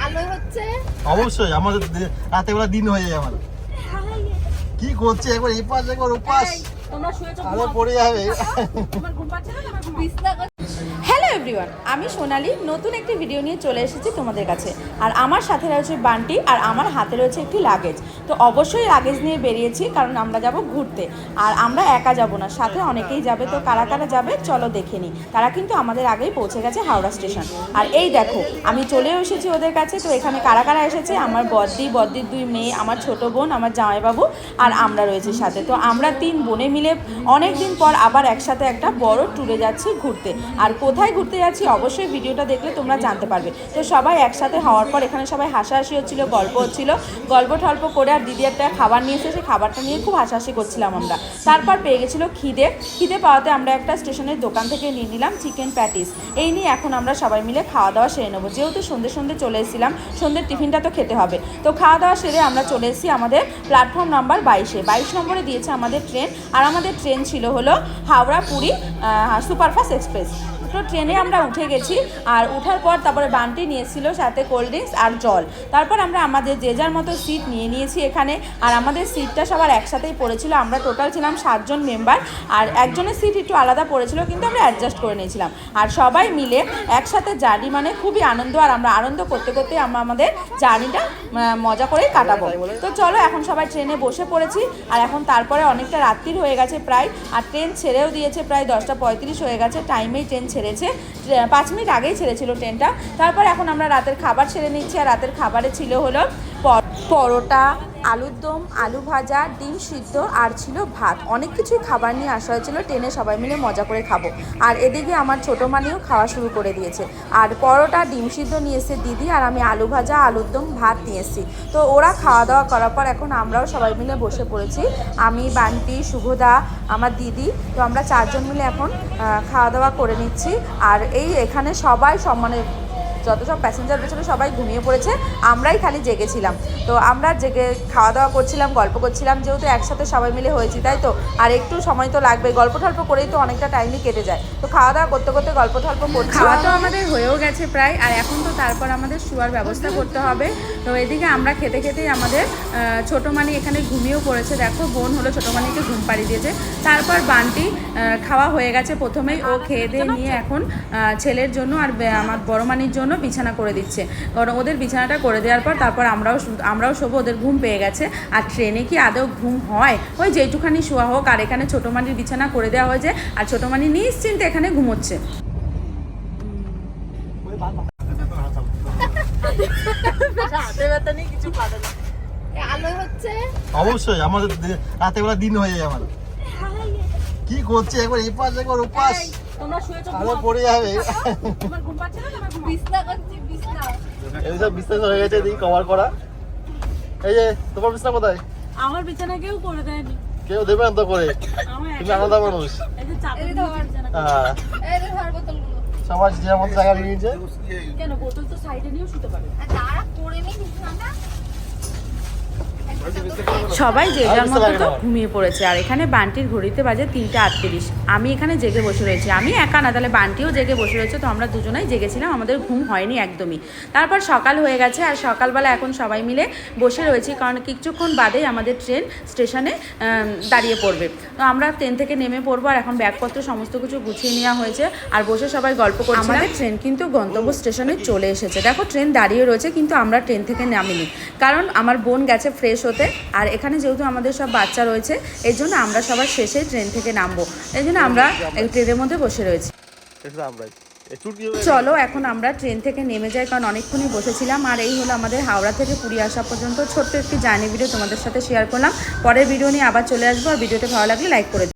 আলো হচ্ছে অবশ্যই আমাদের রাতে বেলা দিন হয়ে যায় আমার কি করছে একবার এই পাশ একবার ও পাশ তোমরা শুয়েছো আলো পড়ে যাবে তোমার ঘুম পাচ্ছে না তোমার বিছনা হ্যালো এভরিওয়ান, আমি সোনালি নতুন একটি ভিডিও নিয়ে চলে এসেছি তোমাদের কাছে। আর আমার সাথে রয়েছে বান্টি আর আমার হাতে রয়েছে একটি লাগেজ। তো অবশ্যই লাগেজ নিয়ে বেরিয়েছি কারণ আমরা যাব ঘুরতে। আর আমরা একা যাব না, সাথে অনেকেই যাবে। তো কারা কারা যাবে চলো দেখে নিই। তারা কিন্তু আমাদের আগেই পৌঁছে গেছে হাওড়া স্টেশন। আর এই দেখো আমি চলেও এসেছি ওদের কাছে। তো এখানে কারা কারা এসেছে, আমার বদ্দির দুই মেয়ে, আমার ছোট বোন, আমার জামাইবাবু আর আমরা রয়েছি সাথে। তো আমরা 3 বোনে মিলে অনেক দিন পর আবার একসাথে একটা বড় ট্যুরে যাচ্ছি ঘুরতে। আর কোথায় ঘুরতে যাচ্ছি অবশ্যই ভিডিওটা দেখলে তোমরা জানতে পারবে। তো সবাই একসাথে হওয়ার পর এখানে সবাই হাসাহাসি হচ্ছিল, গল্প হচ্ছিল, গল্প টল্প করে। আর দিদি একটা খাবার নিয়ে এসেছে, খাবারটা নিয়ে খুব হাসাহাসি করছিলাম আমরা। তারপর পেয়ে গেছিলো খিদে পাওয়াতে আমরা একটা স্টেশনের দোকান থেকে নিয়ে নিলাম চিকেন প্যাটিস। এই নিয়ে এখন আমরা সবাই মিলে খাওয়া দাওয়া সেরে নেবো, যেহেতু সন্ধ্যে চলে এসেছিলাম, সন্ধ্যের টিফিনটা তো খেতে হবে। তো খাওয়া দাওয়া সেরে আমরা চলে এসেছি আমাদের প্ল্যাটফর্ম নাম্বার 22 নম্বরে দিয়েছে আমাদের ট্রেন। আর আমাদের ট্রেন ছিল হলো হাওড়া পুরী সুপারফাস্ট এক্সপ্রেস। তো ট্রেনে আমরা উঠে গেছি। আর উঠার পর তারপরে বান্টি নিয়েছিল সাথে কোল্ড ড্রিঙ্কস আর জল। তারপর আমরা আমাদের যে যার মতো সিট নিয়ে নিয়েছি এখানে। আর আমাদের সিটটা সবার একসাথেই পড়েছিল। আমরা টোটাল ছিলাম 7 জন মেম্বার। আর একজনের সিট একটু আলাদা পড়েছিল, কিন্তু আমরা অ্যাডজাস্ট করে নিয়েছিলাম। আর সবাই মিলে একসাথে জার্নি মানে খুবই আনন্দ। আর আমরা আনন্দ করতে করতে আমরা আমাদের জার্নিটা মজা করেই কাটাবো। তো চলো এখন সবাই ট্রেনে বসে পড়েছি। আর এখন তারপরে অনেকটা রাত্রির হয়ে গেছে প্রায়। আর ট্রেন ছেড়েও দিয়েছে, প্রায় 10টা 35 হয়ে গেছে। টাইমেই ট্রেন ছেড়েছে, 5 মিনিট আগেই ছেড়েছিল ট্রেনটা। তারপর এখন আমরা রাতের খাবার ছেড়ে নিচ্ছি। আর রাতের খাবারে ছিল হলো পরোটা, আলুর দম, আলু ভাজা, ডিম সিদ্ধ আর ছিল ভাত। অনেক কিছুই খাবার নিয়ে আসা হয়েছিল, ট্রেনে সবাই মিলে মজা করে খাবো। আর এদিকে আমার ছোটো মানিও খাওয়া শুরু করে দিয়েছে। আর পরোটা, ডিম সিদ্ধ নিয়ে এসে দিদি, আর আমি আলু ভাজা, আলুর দম, ভাত নিয়ে এসেছি। তো ওরা খাওয়া দাওয়া করার পর এখন আমরাও সবাই মিলে বসে পড়েছি। আমি, বান্টি, শুভদা, আমার দিদি। তো আমরা 4 জন মিলে এখন খাওয়া দাওয়া করে নিচ্ছি। আর এখানে সবাই মানে যত সব প্যাসেঞ্জার পেছনে সবাই ঘুমিয়ে পড়েছে, আমরাই খালি জেগেছিলাম। তো আমরা জেগে খাওয়া দাওয়া করছিলাম, গল্প করছিলাম, যেহেতু একসাথে সবাই মিলে হয়েছি তাই তো। আর একটু সময় তো লাগবে, গল্প টল্প করেই তো অনেকটা টাইমই কেটে যায়। তো খাওয়া দাওয়া করতে করতে গল্প টল্প করছি। খাওয়া তো আমাদের হয়েও গেছে প্রায়। আর এখন তো তারপর আমাদের শোয়ার ব্যবস্থা করতে হবে। তো এদিকে আমরা খেতে খেতেই আমাদের ছোটো মানি এখানে ঘুমিয়েও পড়েছে। দেখো বোন হলো ছোটো মানিকে ঘুম পাড়িয়ে দিয়েছে। তারপর বান্টি খাওয়া হয়ে গেছে প্রথমেই, ও খেয়ে দিয়ে নিয়ে এখন ছেলের জন্য আর আমার বড় মানির জন্য বিছানা করে দিচ্ছে। কারণ ওদের বিছানাটা করে দেওয়ার পর তারপর আমরাও শোবো, ওদের ঘুম পেয়ে গেছে। আর ট্রেনে কি আদৌ ঘুম হয়? ওই যেটুখানি শোয়া হোক। আর এখানে ছোটো মানির বিছানা করে দেওয়া হয়েছে, আর ছোটো মানি নিশ্চিন্তে এখানে ঘুমোচ্ছে। আলো হচ্ছে অবশ্যই আমাদের রাতে বেলা দিন হয়ে যায় আমার কি করছে একবার এই পাশ একবার ও পাশ তোমরা শুয়েছো আলো পড়ে যাবে তোমার ঘুম পাচ্ছে না তোমার বিছনা করছি বিছনা এইসব বিছানা হয়ে গেছে, এদিকে কভার করা। এই যে তোমার বিছানা কোথায়? আমার বিছানা কেউ করে দেয়নি, কেউ দেবে না তো করে, তুমি আলাদা মানুষ। এই যে চাদর দিয়ে বিছানা হ্যাঁ, এই যে ধর বোতলগুলো সমাজ যে মতো জায়গা নিয়ে নিয়েছে। কেন বোতল তো সাইডে নিয়েও শুতে পারে। আর তারা করে নি বিছানা। সবাই যে যার মতো তো ঘুমিয়ে পড়েছে। আর এখানে বান্টির ঘড়িতে বাজে 3টা 38। আমি এখানে জেগে বসে রয়েছি, আমি একা না, তাহলে বান্টিও জেগে বসে রয়েছে। তো আমরা দুজনেই জেগেছিলাম, আমাদের ঘুম হয়নি একদমই। তারপর সকাল হয়ে গেছে। আর সকালবেলা এখন সবাই মিলে বসে রয়েছি, কারণ কিছুক্ষণ বাদেই আমাদের ট্রেন স্টেশনে দাঁড়িয়ে পড়বে। তো আমরা ট্রেন থেকে নেমে পড়বো। আর এখন ব্যাগপত্র সমস্ত কিছু গুছিয়ে নেওয়া হয়েছে। আর বসে সবাই গল্প করছি। আমাদের ট্রেন কিন্তু গন্তব্য স্টেশনে চলে এসেছে। দেখো ট্রেন দাঁড়িয়ে রয়েছে, কিন্তু আমরা ট্রেন থেকে নামিনি, কারণ আমার বোন গেছে ফ্রেশ হতে। আর এখানে যেহেতু আমাদের সব বাচ্চা রয়েছে, এই জন্য আমরা সবার শেষে ট্রেন থেকে নামবো, এই জন্য আমরা ট্রেনের মধ্যে বসে রয়েছি। চলো এখন আমরা ট্রেন থেকে নেমে যাই, কারণ অনেকক্ষণই বসেছিলাম। আর এই হলো আমাদের হাওড়া থেকে পুরী আসা পর্যন্ত ছোট্ট একটি জার্নি ভিডিও তোমাদের সাথে শেয়ার করলাম। পরের ভিডিও নিয়ে আবার চলে আসবো। আর ভিডিওটা ভালো লাগলে লাইক করে দিও।